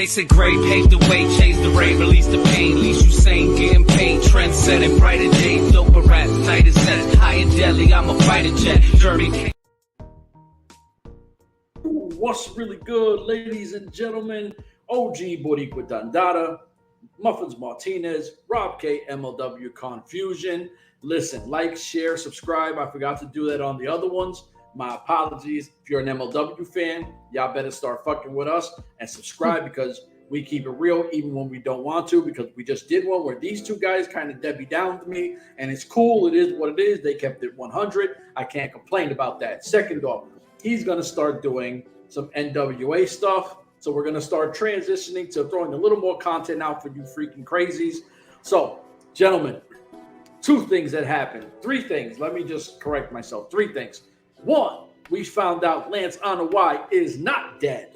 They said gray paved the way, chased the rain, release the pain, least you sane, getting paid, trend setting, brighter days, dope a rap, tight as set, high and deadly, I'm a fighter jet, journey. What's really good, ladies and gentlemen? OG Boricua Dandada, Muffins Martinez, Rob K, MLW Confusion. Listen, like, share, subscribe. I forgot to do that on the other ones. My apologies. If you're an MLW fan, y'all better start fucking with us and subscribe because we keep it real even when we don't want to, because we just did one where these two guys kind of Debbie downed me, and it's cool. It is what it is. They kept it 100. I can't complain about that. Second off, he's going to start doing some N.W.A stuff. So we're going to start transitioning to throwing a little more content out for you freaking crazies. So, gentlemen, two things that happened. Three things. Let me just correct myself. Three things. One, we found out Lance N.W.A is not dead.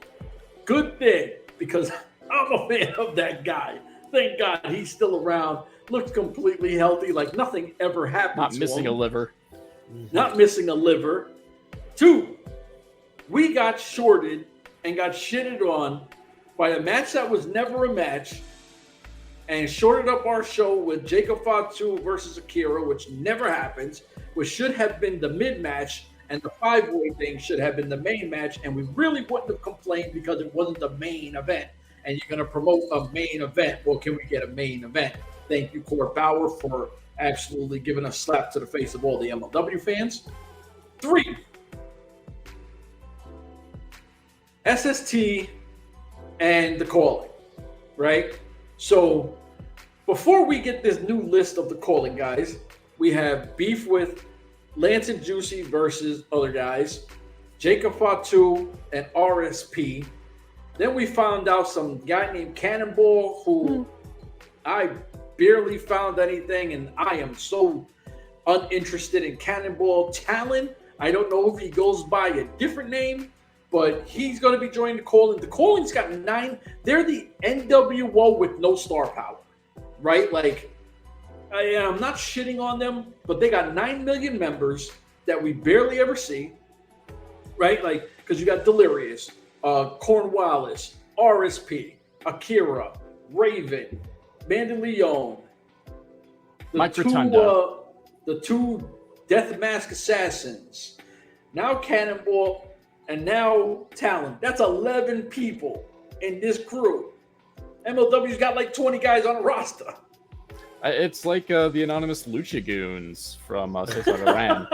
Good thing, because I'm a fan of that guy. Thank God he's still around. Looks completely healthy, like nothing ever happened to him. Not missing a liver. Not missing a liver. Two, we got shorted and got shitted on by a match that was never a match and shorted up our show with Jacob Fatu versus Ikuro, which never happens, which should have been the mid-match, and the five-way thing should have been the main match, and we really wouldn't have complained because it wasn't the main event. And you're going to promote a main event. Well, can we get a main event? Thank you, Court Bauer, for absolutely giving a slap to the face of all the MLW fans. Three, SST and the Calling, right? So before we get this new list of the Calling guys, we have beef with Lance and Juicy versus other guys, Jacob Fatu and RSP. Then we found out some guy named Cannonball, who I barely found anything, and I am so uninterested in Cannonball Talon. I don't know if he goes by a different name, but he's going to be joining the Calling. The Calling's got 9. They're the N.W.A with no star power, right? Like, I'm not shitting on them, but they got 9 million members that we barely ever see, right? Like, because you got Delirious, Cornwallis, RSP, Akira, Raven, Mandaleon, the two Death Mask Assassins, now Cannonball, and now Talon. That's 11 people in this crew. MLW's got like 20 guys on a roster. It's like the anonymous Lucha Goons from Southside Iran.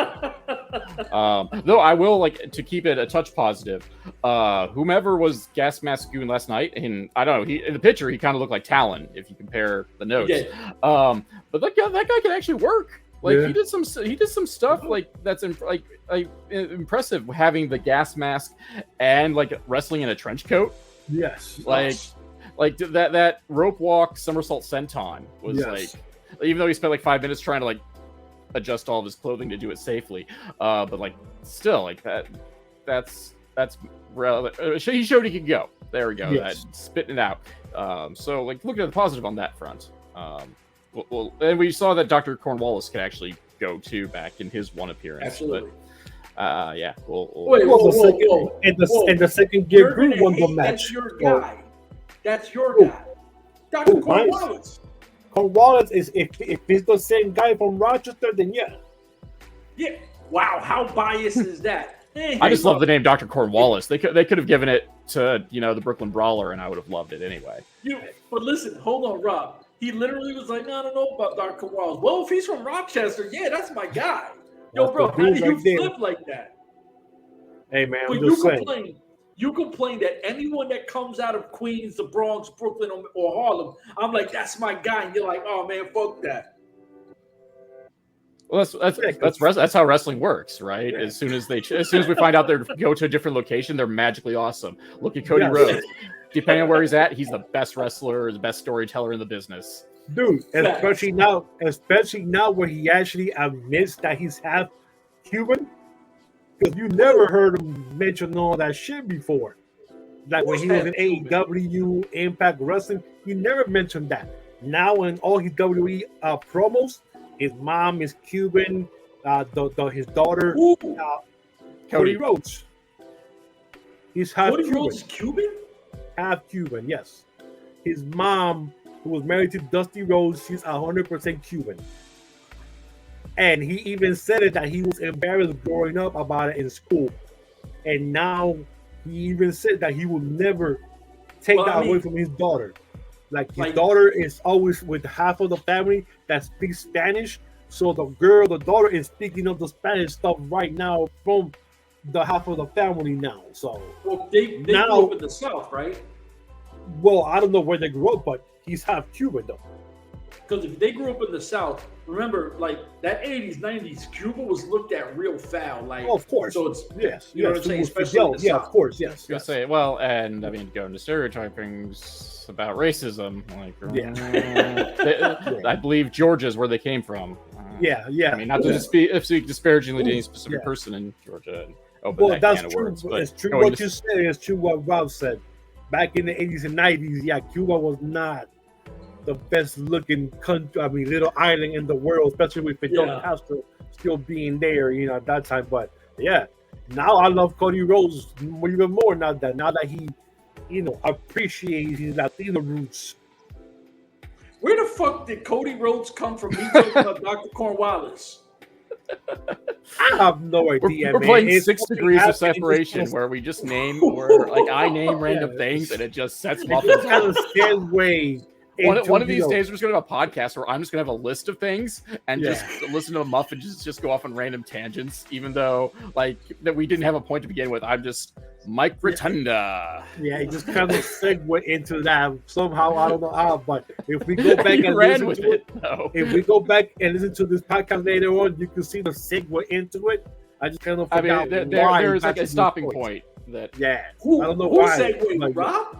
Though I will like to keep it a touch positive. Whomever was Gas Mask Goon last night, and I don't know, in the picture he kind of looked like Talon if you compare the notes. Yeah. But that guy can actually work. Like he did some stuff like that's impressive, having the gas mask and like wrestling in a trench coat. Yes. Like that rope walk somersault senton was like, even though he spent like 5 minutes trying to like adjust all of his clothing to do it safely, but like still like that's relevant. He showed he could go. There we go. Yes. Spitting it out. So like looking at the positive on that front. Well, and we saw that Dr. Cornwallis could actually go too back in his one appearance. Absolutely. But, yeah. And the second gear group won the match. That's your guy. That's your guy. Dr. Cornwallis. Cornwallis is if he's the same guy from Rochester, then yeah. Yeah. Wow. How biased is that? I just love the name Dr. Cornwallis. They could have given it to the Brooklyn Brawler, and I would have loved it anyway. But listen, hold on, Rob. He literally was like, I don't know about Dr. Cornwallis. Well, if he's from Rochester, yeah, that's my guy. Yo, bro, how do you flip like that? Hey, man, but you complain that anyone that comes out of Queens, the Bronx, Brooklyn, or Harlem, I'm like, that's my guy. And you're like, oh, man, fuck that. Well, that's how wrestling works, right? Yeah. As soon as we find out they go to a different location, they're magically awesome. Look at Cody Rhodes. Depending on where he's at, he's the best wrestler, the best storyteller in the business. Dude, especially now where he actually admits that he's half Cuban. Because you never heard him mention all that shit before. Like when he was in AEW, Impact Wrestling, he never mentioned that. Now in all his WWE promos, his mom is Cuban, his daughter, Cody Rhodes. He's half Cody Cuban. Rhodes is Cuban? half Cuban. Yes, his mom, who was married to Dusty Rhodes, she's 100% Cuban. And he even said it that he was embarrassed growing up about it in school. And now he even said that he will never take that away from his daughter. Like his daughter is always with half of the family that speaks Spanish. So the daughter is speaking of the Spanish stuff right now from the half of the family now. So they now, grew up in the South, right? Well, I don't know where they grew up, but he's half Cuban though. Because if they grew up in the South, remember, like that 80s, 90s, Cuba was looked at real foul. Like, of course. So it's, you know what I'm saying? Especially in the South. Of course, yes. I say, well, and I mean, go into stereotypings about racism. Like, I believe Georgia's where they came from. Yeah. I mean, not to speak disparagingly to any specific person in Georgia. And open that that's can of true. words, but it's true what you said. It's true what Rob said. Back in the 80s and 90s, Cuba was not the best looking country, little island in the world, especially with Fidel Castro still being there, at that time. But now I love Cody Rhodes even more now that he, appreciates his Latino roots. Where the fuck did Cody Rhodes come from? Me talking about Dr. Cornwallis. I have no idea. We're playing 6 degrees of separation where we just name, I name random things and it just sets them off. It's kind of segue. One of these days, we're just going to have a podcast where I'm just going to have a list of things and just listen to Muff and just go off on random tangents, even though, that we didn't have a point to begin with. I'm just Mike Rotunda. Yeah, it just kind of segue into that somehow. I don't know how, but if we go back and ran listen with to it, if we go back and listen to this podcast later on, you can see the segue into it. I just kind of forgot there's like a stopping point. That I don't know why. Segued, Rob?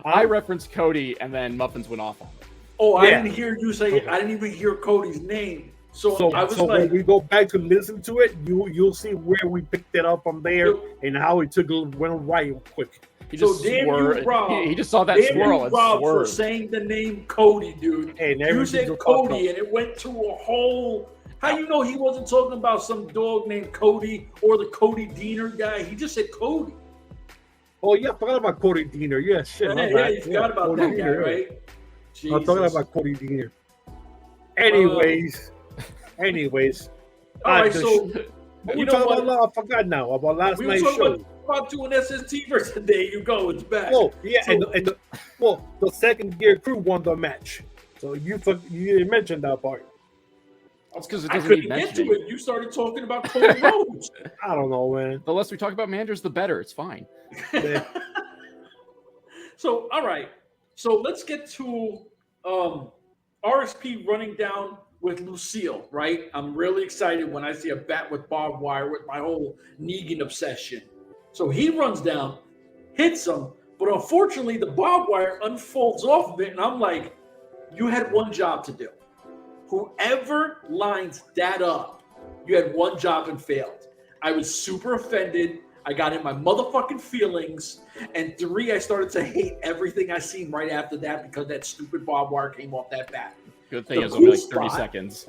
I referenced Cody, and then Muffins went off on it. Oh, I didn't hear you say it. I didn't even hear Cody's name. So I was when we go back to listen to it, you'll see where we picked it up from there and how it went right quick. He just he just saw that swirl and Rob swerved. For saying the name Cody, dude. And you said Cody, and it went to a whole. How you know he wasn't talking about some dog named Cody or the Cody Diener guy? He just said Cody. Oh, yeah, I forgot about Cody Diener. Yeah, shit. You forgot about that guy, right? I'm talking about Cody Diener. Anyways. All right, so you know what? I forgot now about last night's show. About doing SST versus there you go. It's back. Oh, yeah, so, the second gear crew won the match. So you didn't mention that part. That's because it doesn't need mentioning. Get to it. You started talking about Cody Rhodes. I don't know, man. The less we talk about Manders, the better. It's fine. So, all right. So let's get to RSP running down with Lucille, right? I'm really excited when I see a bat with barbed wire with my whole Negan obsession. So he runs down, hits him, but unfortunately the barbed wire unfolds off of it, and I'm like, you had one job to do. Whoever lines that up, you had one job and failed. I was super offended. I got in my motherfucking feelings. And 3, I started to hate everything I seen right after that because that stupid barbed wire came off that bat. Good thing it was only like 30 seconds.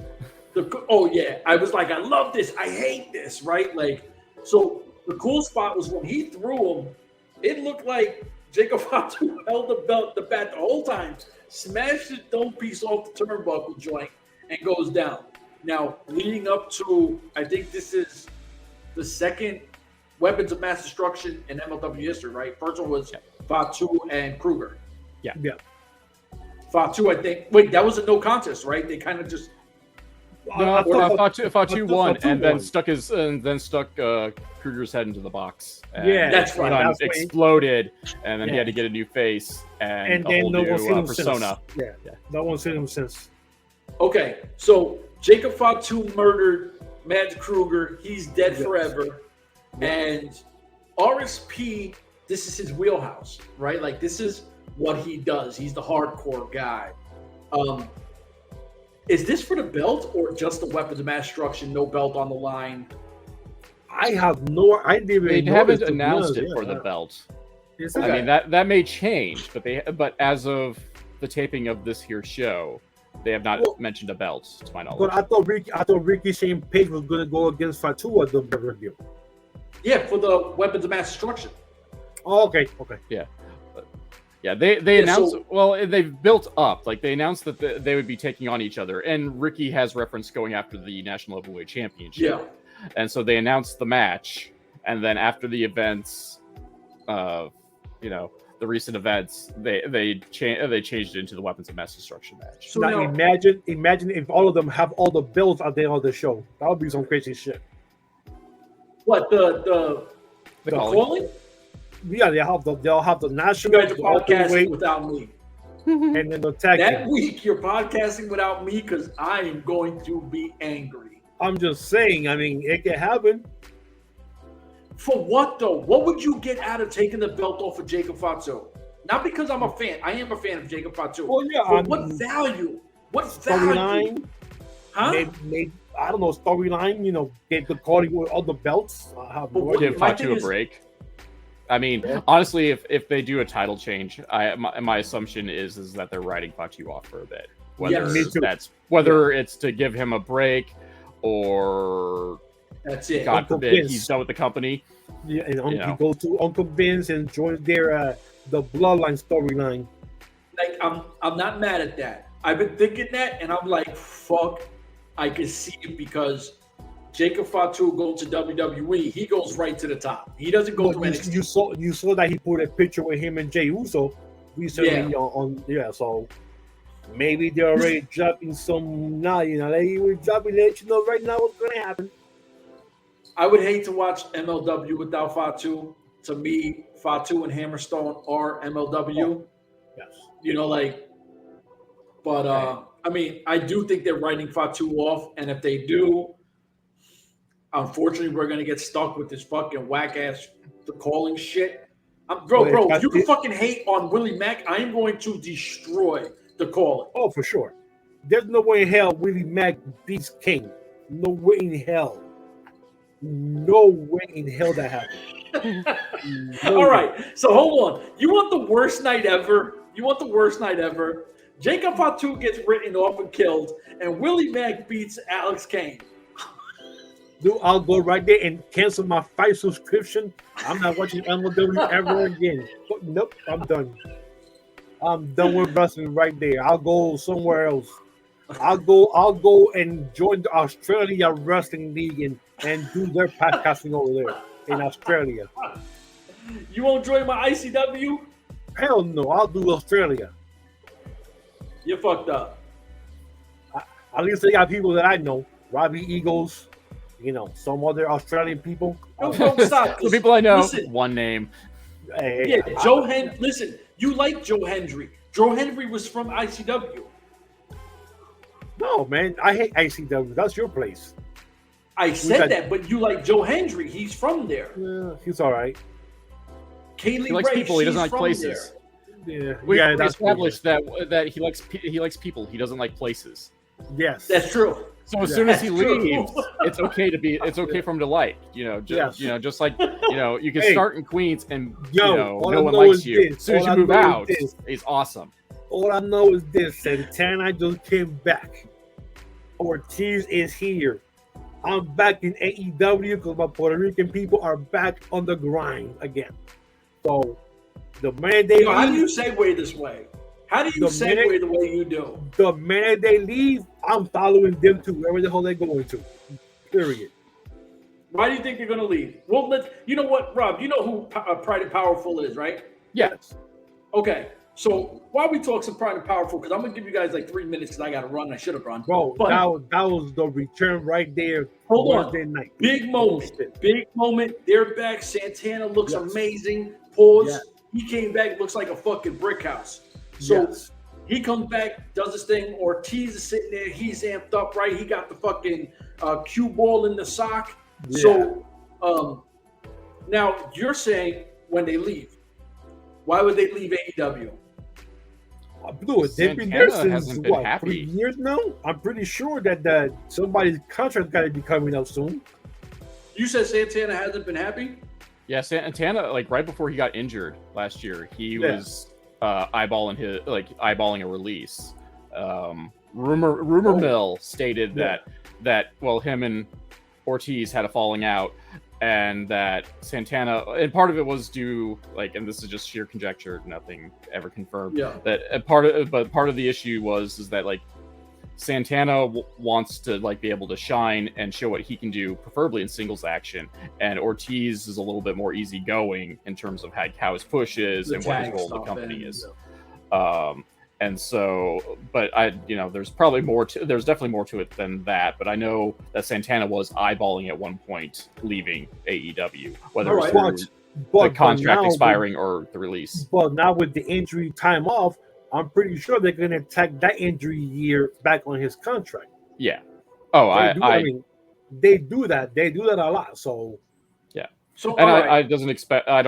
I was like, I love this. I hate this, right? So the cool spot was when he threw him, it looked like Jacob Fatu held the bat the whole time, smashed his dome piece off the turnbuckle joint, and goes down. Now, leading up to, I think this is the second weapons of mass destruction in MLW history, right? First one was Fatu and Kruger. Yeah. Fatu, I think. Wait, that was a no contest, right? They kind of just. Fatu won, and then stuck Kruger's head into the box. And that's right. Exploded, and then he had to get a new face and a whole new persona. No one's seen him since. Okay, so Jacob Fatu murdered Mads Kruger. He's dead forever. And RSP, this is his wheelhouse, right? Like, this is what he does. He's the hardcore guy. Is this for the belt or just the weapons of mass destruction, no belt on the line? I didn't even They haven't announced it for the belt. Okay. I mean, that may change, but as of the taping of this here show, they have not mentioned a belt, to my knowledge. But I thought Ricky Shane Page was going to go against Fatu at the review. Yeah, for the weapons of mass destruction. Oh, okay. Yeah. Yeah, they announced. Well, they've built up. Like they announced that they would be taking on each other, and Ricky has reference going after the National Heavyweight Championship. Yeah, and so they announced the match, and then after the events, the recent events, they changed it into the Weapons of Mass Destruction match. So now imagine if all of them have all the belts out there on the show. That would be some crazy shit. What the calling? Yeah, they'll have the national. You guys are podcasting without me. And then the tag that week you're podcasting without me because I am going to be angry. I'm just saying. I mean, it can happen. For what though? What would you get out of taking the belt off of Jacob Fatu? Not because I'm a fan. I am a fan of Jacob Fatu. Well, yeah. What value? What storyline? Huh? Maybe, I don't know, storyline. Get the calling with all the belts. Give Fatu a break. I mean, honestly, if they do a title change, my assumption is that they're writing Fatu off for a bit. Whether it's to give him a break or that's it. God Uncle forbid Vince. He's done with the company. Yeah, and he goes to Uncle Vince and joins their the Bloodline storyline. Like I'm not mad at that. I've been thinking that, and I'm like, fuck. I can see it because Jacob Fatu goes to WWE. He goes right to the top. He doesn't go to NXT. You saw that he put a picture with him and Jey Uso recently so maybe they're already dropping some now. They were dropping let you know right now what's gonna happen. I would hate to watch MLW without Fatu. To me, Fatu and Hammerstone are MLW. Yes. But I mean, I do think they're writing Fatu off, and if they do, unfortunately, we're gonna get stuck with this fucking whack ass calling shit. Bro, if you can fucking hate on Willie Mack, I am going to destroy the calling. Oh, for sure. There's no way in hell Willie Mack beats Kane. No way in hell. No way in hell that happened. All right, so hold on. You want the worst night ever? Jacob Fatu gets written off and killed, and Willie Mack beats Alex Kane. Dude, I'll go right there and cancel my Fight subscription. I'm not watching MLW ever again. Nope, I'm done. I'm done with wrestling right there. I'll go somewhere else. I'll go and join the Australia Wrestling League and do their podcasting over there in Australia. You won't join my ICW? Hell no, I'll do Australia. You're fucked up. At least they got people that I know. Robbie Eagles, some other Australian people. Don't stop. The people I know, one name. Hey, Joe Hendry. Listen, you like Joe Hendry. Joe Hendry was from ICW. No, man, I hate ICW. That's your place. I said that, but you like Joe Hendry. He's from there. Yeah, he's all right. Kaylee he likes Ray, people. He doesn't like places. There. Yeah, we established that he likes people. He doesn't like places. Yes, that's true. So as soon as he leaves, it's okay for him to like. Just like you can start in Queens and no one likes you. As soon as you move out, he's awesome. All I know is this: Santana just came back. Ortiz is here. I'm back in AEW because my Puerto Rican people are back on the grind again. So the minute they leave, how do you segue this way? How do you segue the way you do? The minute they leave, I'm following them to wherever the hell they're going to. Period. Why do you think they're going to leave? Well, you know what, Rob? You know who Pride and Powerful is, right? Yes. Okay. So while we talk some Pride and Powerful, because I'm going to give you guys like 3 minutes because I got to run. I should have run. Bro, that was the return right there. Hold on. Wednesday night. Big moment. They're back. Santana looks amazing. Pause. Yes. He came back, looks like a fucking brick house. So he comes back, does his thing. Ortiz is sitting there. He's amped up, right? He got the fucking cue ball in the sock. Yeah. So now you're saying when they leave, why would they leave AEW? Dude, they've been there since 3 years now. I'm pretty sure that somebody's contract got to be coming up soon. You said Santana hasn't been happy? Yeah, Santana, like right before he got injured last year, he was eyeballing a release. Rumor mill stated that him and Ortiz had a falling out, and that Santana, and part of it was due, like, and this is just sheer conjecture, nothing ever confirmed. Yeah. That part of the issue is that like Santana wants to like be able to shine and show what he can do, preferably in singles action, and Ortiz is a little bit more easygoing in terms of how his push is and what his role in the company is. And so, but there's probably there's definitely more to it than that. But I know that Santana was eyeballing at one point leaving AEW, whether it was the contract expiring or the release. But now with the injury time off, I'm pretty sure they're going to tack that injury year back on his contract. Yeah. Oh, I mean, they do that. They do that a lot. So yeah. So and I don't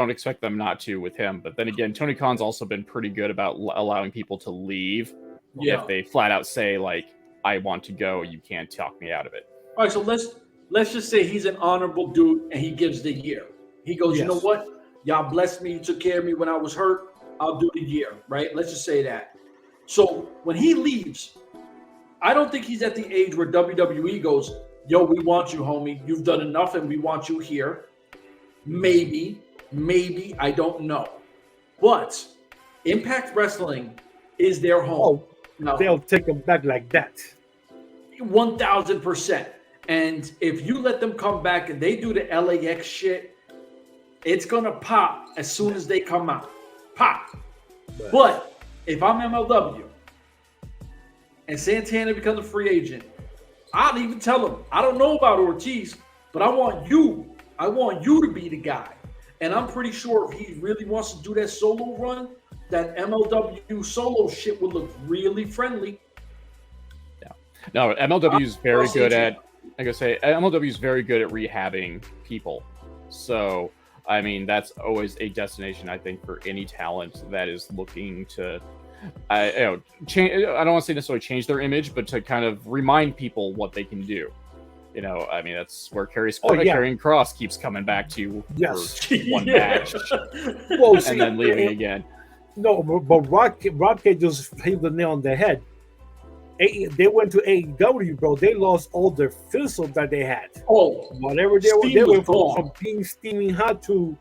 expect them not to with him. But then again, Tony Khan's also been pretty good about allowing people to leave if they flat out say like, "I want to go. You can't talk me out of it." All right. So let's just say he's an honorable dude and he gives the year. He goes, You know what? Y'all blessed me. You took care of me when I was hurt. I'll do the year, right? Let's just say that. So when he leaves, I don't think he's at the age where WWE goes, yo, we want you, homie. You've done enough and we want you here. Maybe, I don't know. But Impact Wrestling is their home. Oh, they'll take them back like that. 1,000%. And if you let them come back and they do the LAX shit, it's going to pop as soon as they come out. Pop. Right. But if I'm MLW and Santana becomes a free agent, I'll even tell him, I don't know about Ortiz, but I want you to be the guy. And I'm pretty sure if he really wants to do that solo run, that MLW solo shit would look really friendly. Yeah. No, MLW is very good at, like I say, MLW is very good at rehabbing people. So, I mean, that's always a destination, I think, for any talent that is looking to, change. I don't want to say necessarily change their image, but to kind of remind people what they can do. I mean, that's where Karrion Kross keeps coming back to for one match, and then leaving again. No, but Rocket just hit the nail on the head. They went to AEW, bro. They lost all their fizzle that they had. Oh, whatever they went from being steaming hot to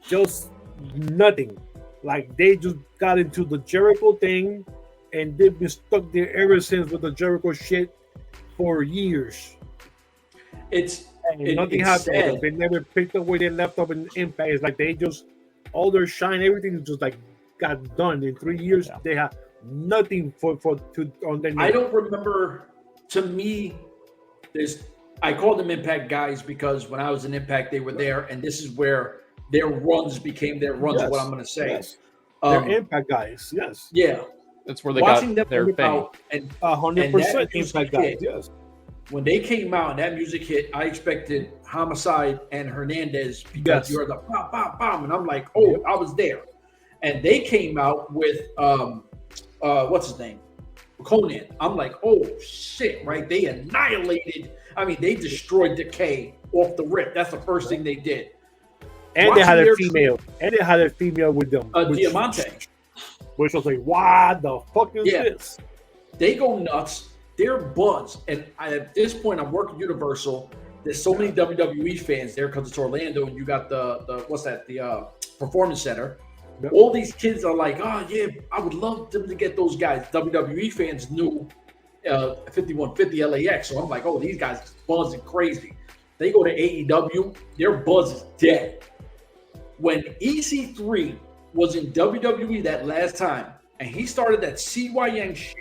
just nothing. Like they just got into the Jericho thing, and they've been stuck there ever since with the Jericho shit for years. Nothing happened. They never picked up where they left off in Impact. It's like they just all their shine, everything just like got done in 3 years. Yeah. They have nothing on their name. I don't remember. To me, I call them Impact guys because when I was in Impact, they were there, and this is where their runs became their runs. Yes. What I'm going to say, yes. They're Impact guys. Yes, yeah, that's where they got their fame. And 100% Impact guys. Yes. When they came out and that music hit, I expected Homicide and Hernandez because you're the bam, bam, bam, and I'm like, I was there. And they came out with what's his name? Conan. I'm like, oh shit, right? They annihilated. I mean, they destroyed Decay off the rip. That's the first thing they did. And they had a female. And they had a female with them. Diamante. Which was like, what the fuck is this? They go nuts. They're buzzed. And at this point, I'm working Universal. There's so many WWE fans there because it's Orlando, and you got the Performance Center. Yep. All these kids are like, oh yeah, I would love them to get those guys. WWE fans knew 5150 LAX, so I'm like, oh, these guys are buzzing crazy. They go to AEW, their buzz is dead. When EC3 was in WWE that last time, and he started that CYN shit,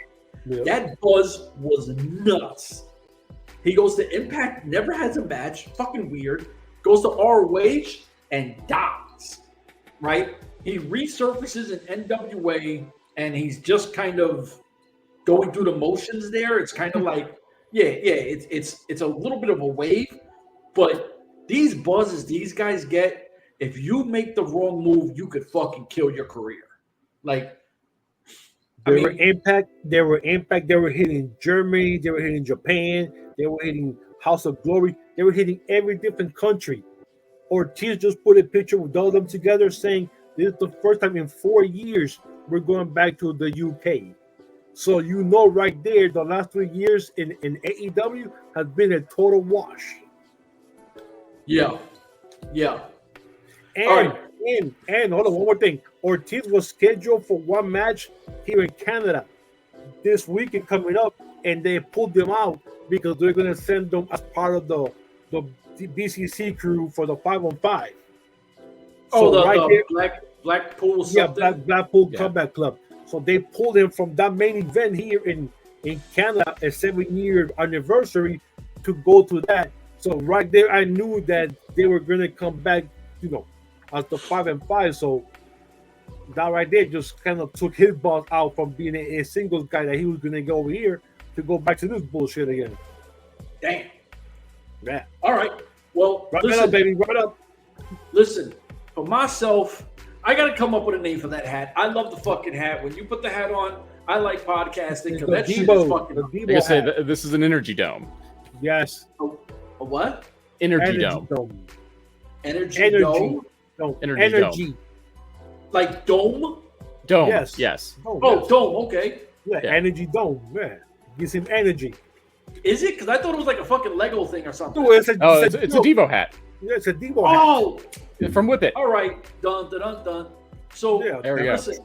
that buzz was nuts. He goes to Impact, never has a match, fucking weird. Goes to ROH and dies, right? He resurfaces in N.W.A. and he's just kind of going through the motions there. It's kind of like, it's a little bit of a wave, but these buzzes these guys get, if you make the wrong move, you could fucking kill your career. Like, They were Impact. They were hitting Germany. They were hitting Japan. They were hitting House of Glory. They were hitting every different country. Ortiz just put a picture with all of them together saying, this is the first time in 4 years we're going back to the UK. So right there, the last 3 years in AEW has been a total wash. Yeah. Yeah. And All right. and hold on, one more thing. Ortiz was scheduled for one match here in Canada this weekend coming up, and they pulled them out because they're going to send them as part of the BCC crew for the 5-on-5. Oh, So the Blackpool something? Yeah, Blackpool Yeah. Combat Club. So they pulled him from that main event here in Canada, a 7-year anniversary, to go to that. So right there, I knew that they were going to come back, as the 5-on-5. So that right there just kind of took his boss out from being a singles guy that he was going to go over here to go back to this bullshit again. Damn. Yeah. All right. Well, Right listen, up, baby. Right up. Listen, for myself, I got to come up with a name for that hat. I love the fucking hat. When you put the hat on, I like podcasting because that shit is fucking. I gotta say, this is an energy dome. Yes. A what? Energy dome. Energy dome? Energy. Like dome? Dome. Yes. Yes. Oh, dome. Okay. Yeah, energy dome. Yeah. Gives him energy. Is it? Because I thought it was like a fucking Lego thing or something. No, it's a Devo hat. Yeah, it's a Devo hat. From Whip It. All right. Dun, dun, dun, dun. So, yeah, there we go. Listen,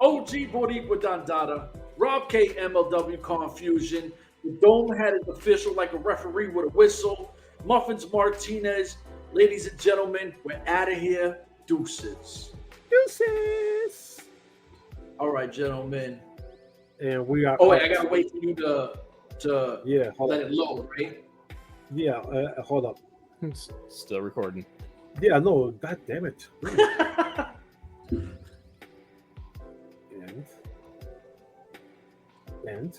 OG Boricua Dandada, Rob K, MLW Confusion. The dome hat is official like a referee with a whistle. Muffins Martinez. Ladies and gentlemen, we're out of here. Deuces. Deuces. All right, gentlemen. And we are. Oh, wait, I gotta wait for you to let it load, right? Yeah, hold up. Still recording. Yeah, no, god damn it. And